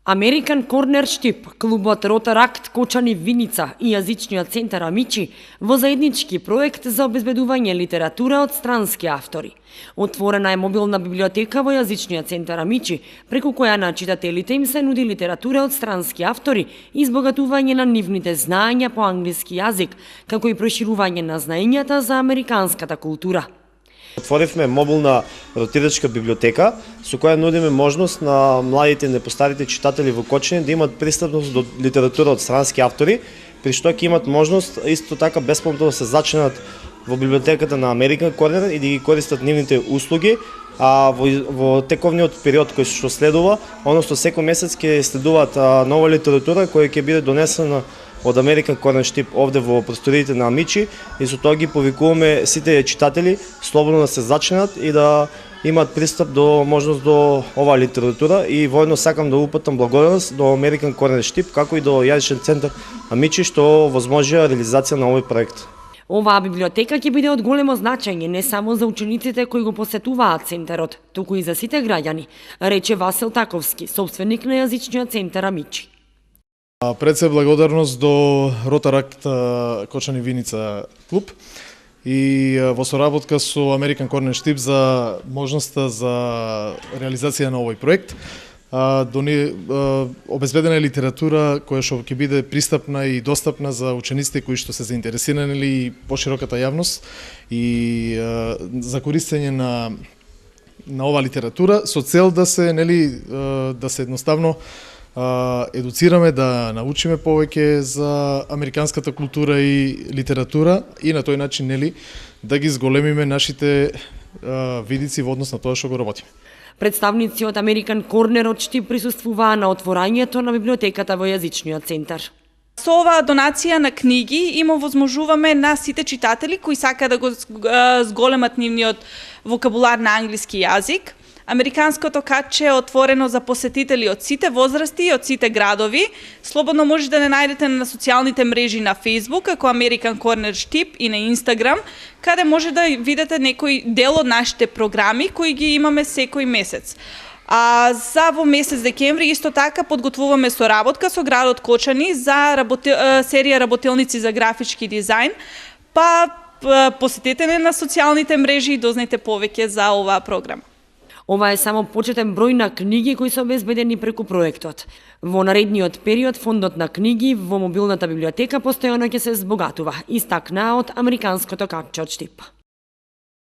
American Corner Штип, клубот Ротаракт Кочани Виница и јазичниот центар Амичи во заеднички проект за обезбедување литература од странски автори. Отворена е мобилна библиотека во јазичниот центар Амичи, преку која на читателите им се нуди литература од странски автори и избогатување на нивните знаења по англиски јазик, како и проширување на знаењата за американската култура. Отворивме мобилна ротирачка библиотека со која нудиме можност на младите и непостарите читатели во Кочани да имат пристапност до литература од странски автори, при што ќе имат можност исто така бесплатно да се зачленат во библиотеката на American Corner и да ги користат нивните услуги, а во тековниот период кој што следува, односно секој месец ќе следуваат нова литература која ќе биде донесена од American Corner Штип овде во просториите на Амичи и со тоа ги повикуваме сите читатели слободно да се зачленат и да имаат пристап до можност до оваа литература и воедно сакам да упатам благодарност до American Corner Штип како и до јазичен центар Амичи што возможија реализација на овој проект. Оваа библиотека ќе биде од големо значење не само за учениците кои го посетуваат центарот, туку и за сите граѓани, рече Васил Таковски, собственик на јазичниот центар Амичи. Пред се благодарност до Ротаракт Кочани Виница клуб и во соработка со American Corner Штип за можноста за реализација на овој проект. Обезбедена е литература која што ќе биде пристапна и достапна за учениците кои што се заинтересирани и пошироката јавност и за користење на оваа литература со цел да се да се едноставно едуцираме, да научиме повеќе за американската култура и литература и на тој начин да ги зголемиме нашите видици во однос на тоа што го работиме. Представници од American Corner од Штип присуствуваа на отворањето на библиотеката во јазичниот центар. Со оваа донација на книги им овозможуваме на сите читатели кои сака да го зголемат нивниот вокабулар на англиски јазик. Американското катче е отворено за посетители од сите возрасти и од сите градови. Слободно може да не најдете на социјалните мрежи на Facebook, како American Corner Штип и на Instagram, каде може да видите некој дел од нашите програми кои ги имаме секој месец. А за во месец декември исто така подготвуваме соработка со градот Кочани за серија работилници за графички дизајн, па посетете на социјалните мрежи и дознајте повеќе за оваа програма. Ова е само почетен број на книги кои се обезбедени преку проектот. Во наредниот период фондот на книги во мобилната библиотека постојано ќе се збогатува, истакнаа од Американското катче од Штип.